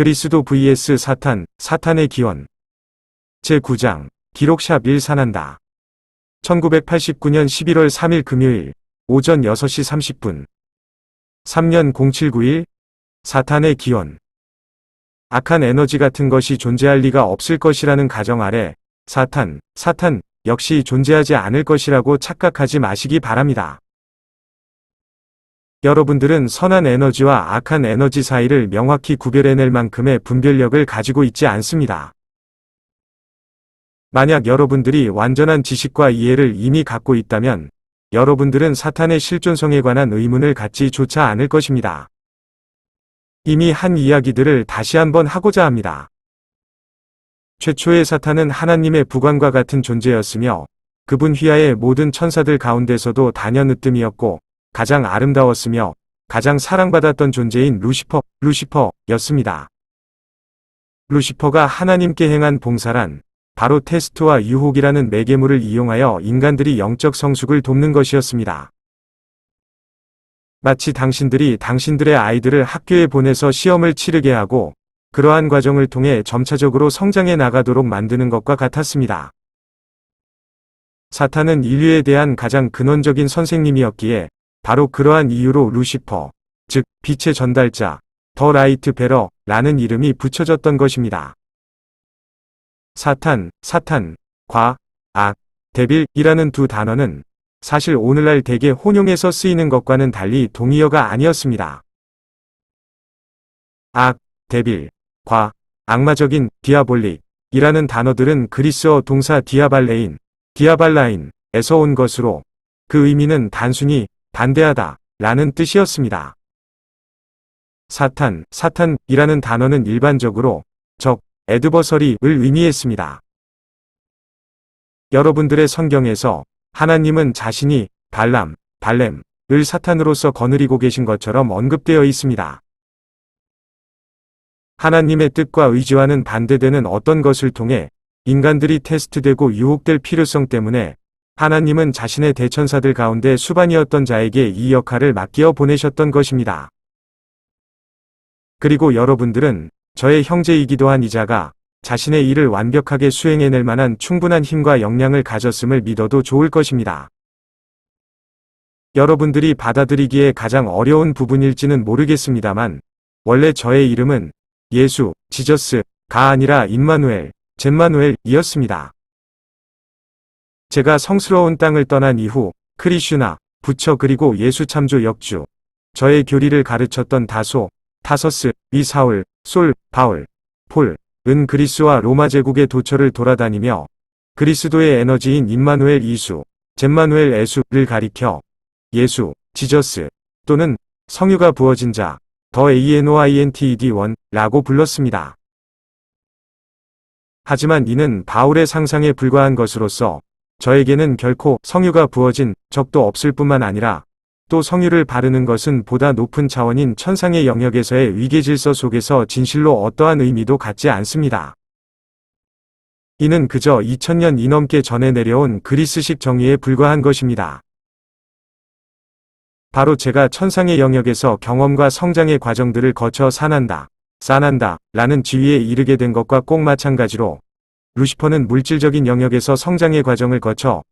그리스도 vs 사탄, 사탄의 기원. 제9장, 기록샵 1 산한다. 1989년 11월 3일 금요일, 오전 6시 30분. 3년 0791, 사탄의 기원. 악한 에너지 같은 것이 존재할 리가 없을 것이라는 가정 아래, 사탄 역시 존재하지 않을 것이라고 착각하지 마시기 바랍니다. 여러분들은 선한 에너지와 악한 에너지 사이를 명확히 구별해낼 만큼의 분별력을 가지고 있지 않습니다. 만약 여러분들이 완전한 지식과 이해를 이미 갖고 있다면 여러분들은 사탄의 실존성에 관한 의문을 갖지조차 않을 것입니다. 이미 한 이야기들을 다시 한번 하고자 합니다. 최초의 사탄은 하나님의 부관과 같은 존재였으며 그분 휘하의 모든 천사들 가운데서도 단연으뜸이었고 가장 아름다웠으며 가장 사랑받았던 존재인 루시퍼였습니다. 루시퍼가 하나님께 행한 봉사란 바로 테스트와 유혹이라는 매개물을 이용하여 인간들이 영적 성숙을 돕는 것이었습니다. 마치 당신들이 당신들의 아이들을 학교에 보내서 시험을 치르게 하고 그러한 과정을 통해 점차적으로 성장해 나가도록 만드는 것과 같았습니다. 사탄은 인류에 대한 가장 근원적인 선생님이었기에 바로 그러한 이유로 루시퍼, 즉 빛의 전달자, 더 라이트 베러라는 이름이 붙여졌던 것입니다. 사탄, 과, 악, 데빌이라는 두 단어는 사실 오늘날 대개 혼용해서 쓰이는 것과는 달리 동의어가 아니었습니다. 악, 데빌, 과, 악마적인, 디아볼릭이라는 단어들은 그리스어 동사 디아발라인에서 온 것으로 그 의미는 단순히 반대하다 라는 뜻이었습니다. 사탄이라는 단어는 일반적으로 적, 애드버서리를 의미했습니다. 여러분들의 성경에서 하나님은 자신이 발램을 사탄으로서 거느리고 계신 것처럼 언급되어 있습니다. 하나님의 뜻과 의지와는 반대되는 어떤 것을 통해 인간들이 테스트되고 유혹될 필요성 때문에 하나님은 자신의 대천사들 가운데 수반이었던 자에게 이 역할을 맡겨 보내셨던 것입니다. 그리고 여러분들은 저의 형제이기도 한 이 자가 자신의 일을 완벽하게 수행해낼 만한 충분한 힘과 역량을 가졌음을 믿어도 좋을 것입니다. 여러분들이 받아들이기에 가장 어려운 부분일지는 모르겠습니다만 원래 저의 이름은 예수, 지저스가 아니라 젬마누엘이었습니다. 제가 성스러운 땅을 떠난 이후 크리슈나, 부처 그리고 예수 참조 역주, 저의 교리를 가르쳤던 타서스, 사울, 바울, 폴은 그리스와 로마 제국의 도처를 돌아다니며 그리스도의 에너지인 임마누엘 이수, 젬마누엘 에수를 가리켜 예수, 지저스 또는 성유가 부어진 자, 더 ANOINTED1라고 불렀습니다. 하지만 이는 바울의 상상에 불과한 것으로서 저에게는 결코 성유가 부어진 적도 없을 뿐만 아니라 또 성유를 바르는 것은 보다 높은 차원인 천상의 영역에서의 위계질서 속에서 진실로 어떠한 의미도 갖지 않습니다. 이는 그저 2000년이 넘게 전에 내려온 그리스식 정의에 불과한 것입니다. 바로 제가 천상의 영역에서 경험과 성장의 과정들을 거쳐 산한다 라는 지위에 이르게 된 것과 꼭 마찬가지로 루시퍼는 물질적인 영역에서 성장의 과정을 거쳐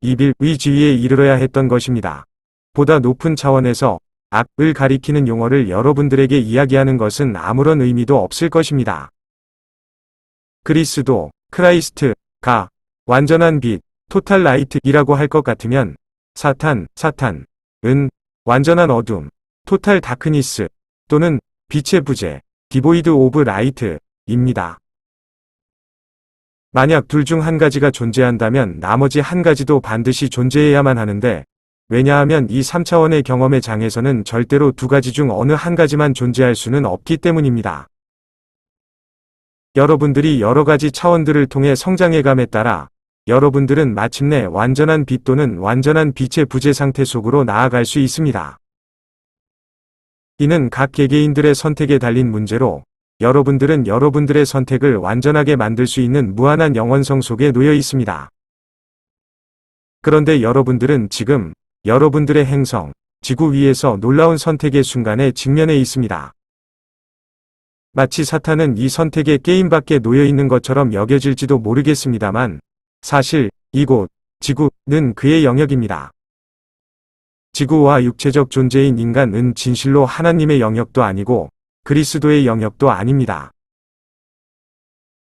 이빌의 지위에 이르러야 했던 것입니다. 보다 높은 차원에서 악을 가리키는 용어를 여러분들에게 이야기하는 것은 아무런 의미도 없을 것입니다. 크라이스트가 완전한 빛, 토탈 라이트이라고 할 것 같으면 사탄은 완전한 어둠, 토탈 다크니스 또는 빛의 부재, 디보이드 오브 라이트입니다. 만약 둘 중 한 가지가 존재한다면 나머지 한 가지도 반드시 존재해야만 하는데 왜냐하면 이 3차원의 경험의 장에서는 절대로 두 가지 중 어느 한 가지만 존재할 수는 없기 때문입니다. 여러분들이 여러 가지 차원들을 통해 성장해감에 따라 여러분들은 마침내 완전한 빛 또는 완전한 빛의 부재 상태 속으로 나아갈 수 있습니다. 이는 각 개개인들의 선택에 달린 문제로 여러분들은 여러분들의 선택을 완전하게 만들 수 있는 무한한 영원성 속에 놓여 있습니다. 그런데 여러분들은 지금 여러분들의 행성, 지구 위에서 놀라운 선택의 순간에 직면해 있습니다. 마치 사탄은 이 선택의 게임 밖에 놓여 있는 것처럼 여겨질지도 모르겠습니다만, 사실 이곳 지구는 그의 영역입니다. 지구와 육체적 존재인 인간은 진실로 하나님의 영역도 아니고 그리스도의 영역도 아닙니다.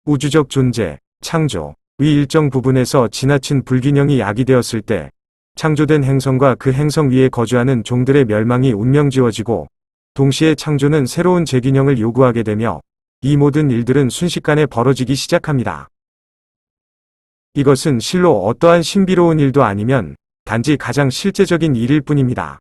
우주적 존재, 창조, 위 일정 부분에서 지나친 불균형이 야기되었을 때 창조된 행성과 그 행성 위에 거주하는 종들의 멸망이 운명지어지고 동시에 창조는 새로운 재균형을 요구하게 되며 이 모든 일들은 순식간에 벌어지기 시작합니다. 이것은 실로 어떠한 신비로운 일도 아니면 단지 가장 실제적인 일일 뿐입니다.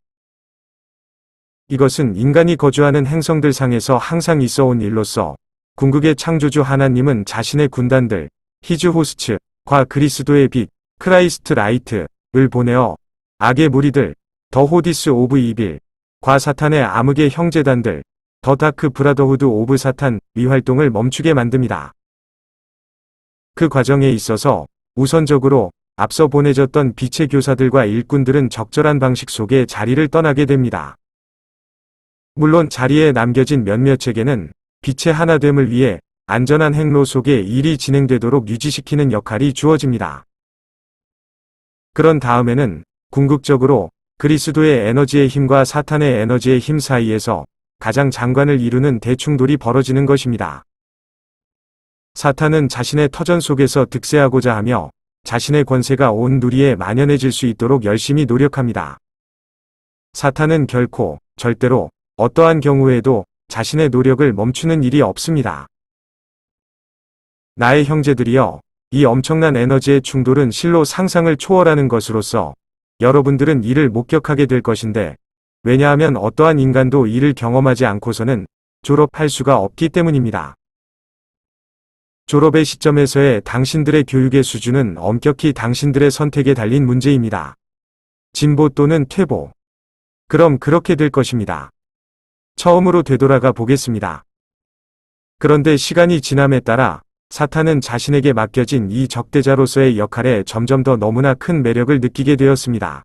이것은 인간이 거주하는 행성들 상에서 항상 있어 온 일로서 궁극의 창조주 하나님은 자신의 군단들, 히즈 호스츠과 그리스도의 빛, 크라이스트 라이트를 보내어 악의 무리들, 더 호디스 오브 이빌과 사탄의 암흑의 형제단들, 더 다크 브라더후드 오브 사탄 위 활동을 멈추게 만듭니다. 그 과정에 있어서 우선적으로 앞서 보내졌던 빛의 교사들과 일꾼들은 적절한 방식 속에 자리를 떠나게 됩니다. 물론 자리에 남겨진 몇몇에게는 빛의 하나됨을 위해 안전한 행로 속에 일이 진행되도록 유지시키는 역할이 주어집니다. 그런 다음에는 궁극적으로 그리스도의 에너지의 힘과 사탄의 에너지의 힘 사이에서 가장 장관을 이루는 대충돌이 벌어지는 것입니다. 사탄은 자신의 터전 속에서 득세하고자 하며 자신의 권세가 온 누리에 만연해질 수 있도록 열심히 노력합니다. 사탄은 결코, 절대로, 어떠한 경우에도 자신의 노력을 멈추는 일이 없습니다. 나의 형제들이여, 이 엄청난 에너지의 충돌은 실로 상상을 초월하는 것으로서 여러분들은 이를 목격하게 될 것인데, 왜냐하면 어떠한 인간도 이를 경험하지 않고서는 졸업할 수가 없기 때문입니다. 졸업의 시점에서의 당신들의 교육의 수준은 엄격히 당신들의 선택에 달린 문제입니다. 진보 또는 퇴보. 그럼 그렇게 될 것입니다. 처음으로 되돌아가 보겠습니다. 그런데 시간이 지남에 따라 사탄은 자신에게 맡겨진 이 적대자로서의 역할에 점점 더 너무나 큰 매력을 느끼게 되었습니다.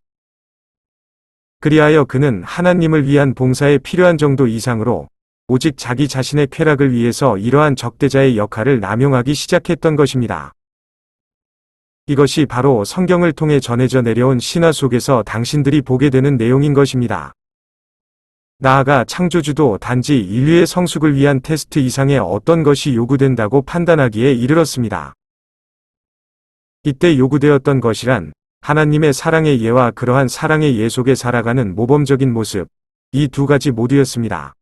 그리하여 그는 하나님을 위한 봉사에 필요한 정도 이상으로 오직 자기 자신의 쾌락을 위해서 이러한 적대자의 역할을 남용하기 시작했던 것입니다. 이것이 바로 성경을 통해 전해져 내려온 신화 속에서 당신들이 보게 되는 내용인 것입니다. 나아가 창조주도 단지 인류의 성숙을 위한 테스트 이상의 어떤 것이 요구된다고 판단하기에 이르렀습니다. 이때 요구되었던 것이란 하나님의 사랑의 예와 그러한 사랑의 예 속에 살아가는 모범적인 모습, 이 두 가지 모두였습니다.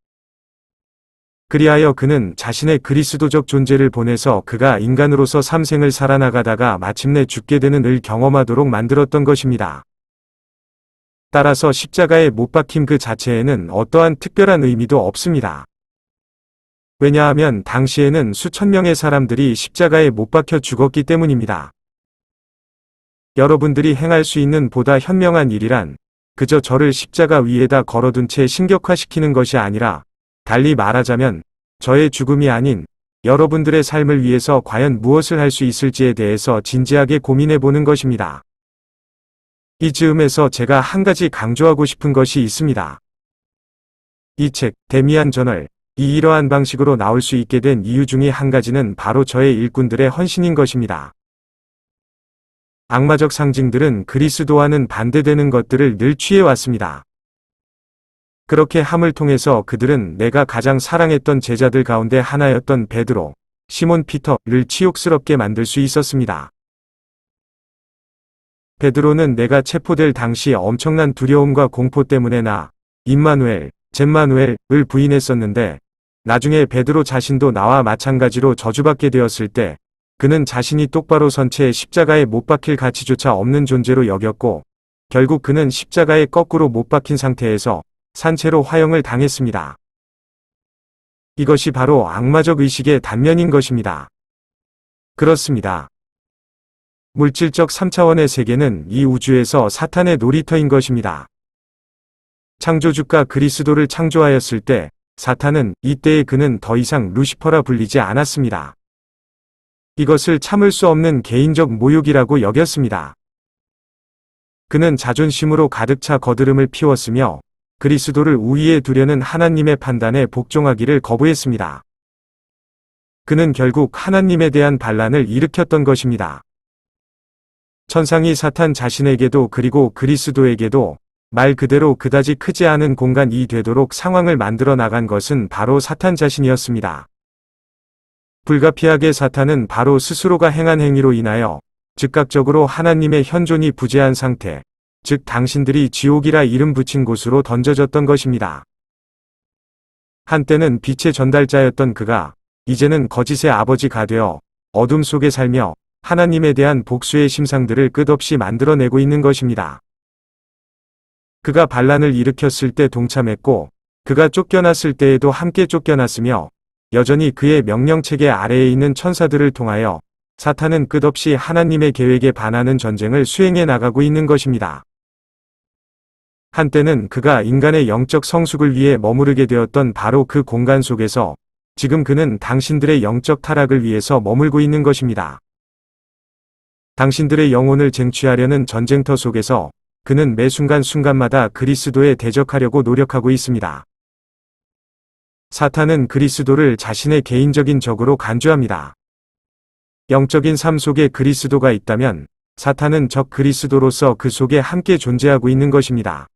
그리하여 그는 자신의 그리스도적 존재를 보내서 그가 인간으로서 삼생을 살아나가다가 마침내 죽게 되는 을 경험하도록 만들었던 것입니다. 따라서 십자가에 못 박힘 그 자체에는 어떠한 특별한 의미도 없습니다. 왜냐하면 당시에는 수천 명의 사람들이 십자가에 못 박혀 죽었기 때문입니다. 여러분들이 행할 수 있는 보다 현명한 일이란 그저 저를 십자가 위에다 걸어둔 채 신격화시키는 것이 아니라 달리 말하자면 저의 죽음이 아닌 여러분들의 삶을 위해서 과연 무엇을 할 수 있을지에 대해서 진지하게 고민해 보는 것입니다. 이 즈음에서 제가 한 가지 강조하고 싶은 것이 있습니다. 이 책, 데미안 저널, 이 이러한 방식으로 나올 수 있게 된 이유 중의 한 가지는 바로 저의 일꾼들의 헌신인 것입니다. 악마적 상징들은 그리스도와는 반대되는 것들을 늘 취해왔습니다. 그렇게 함을 통해서 그들은 내가 가장 사랑했던 제자들 가운데 하나였던 베드로, 시몬 피터를 치욕스럽게 만들 수 있었습니다. 베드로는 내가 체포될 당시 엄청난 두려움과 공포 때문에 나, 임마누엘, 젬마누엘을 부인했었는데 나중에 베드로 자신도 나와 마찬가지로 저주받게 되었을 때 그는 자신이 똑바로 선 채 십자가에 못 박힐 가치조차 없는 존재로 여겼고 결국 그는 십자가에 거꾸로 못 박힌 상태에서 산채로 화형을 당했습니다. 이것이 바로 악마적 의식의 단면인 것입니다. 그렇습니다. 물질적 3차원의 세계는 이 우주에서 사탄의 놀이터인 것입니다. 창조주가 그리스도를 창조하였을 때 사탄은 이때에 그는 더 이상 루시퍼라 불리지 않았습니다. 이것을 참을 수 없는 개인적 모욕이라고 여겼습니다. 그는 자존심으로 가득 차 거드름을 피웠으며 그리스도를 우위에 두려는 하나님의 판단에 복종하기를 거부했습니다. 그는 결국 하나님에 대한 반란을 일으켰던 것입니다. 천상이 사탄 자신에게도 그리고 그리스도에게도 말 그대로 그다지 크지 않은 공간이 되도록 상황을 만들어 나간 것은 바로 사탄 자신이었습니다. 불가피하게 사탄은 바로 스스로가 행한 행위로 인하여 즉각적으로 하나님의 현존이 부재한 상태, 즉 당신들이 지옥이라 이름 붙인 곳으로 던져졌던 것입니다. 한때는 빛의 전달자였던 그가 이제는 거짓의 아버지가 되어 어둠 속에 살며 하나님에 대한 복수의 심상들을 끝없이 만들어내고 있는 것입니다. 그가 반란을 일으켰을 때 동참했고 그가 쫓겨났을 때에도 함께 쫓겨났으며 여전히 그의 명령체계 아래에 있는 천사들을 통하여 사탄은 끝없이 하나님의 계획에 반하는 전쟁을 수행해 나가고 있는 것입니다. 한때는 그가 인간의 영적 성숙을 위해 머무르게 되었던 바로 그 공간 속에서 지금 그는 당신들의 영적 타락을 위해서 머물고 있는 것입니다. 당신들의 영혼을 쟁취하려는 전쟁터 속에서 그는 매 순간순간마다 그리스도에 대적하려고 노력하고 있습니다. 사탄은 그리스도를 자신의 개인적인 적으로 간주합니다. 영적인 삶 속에 그리스도가 있다면 사탄은 적 그리스도로서 그 속에 함께 존재하고 있는 것입니다.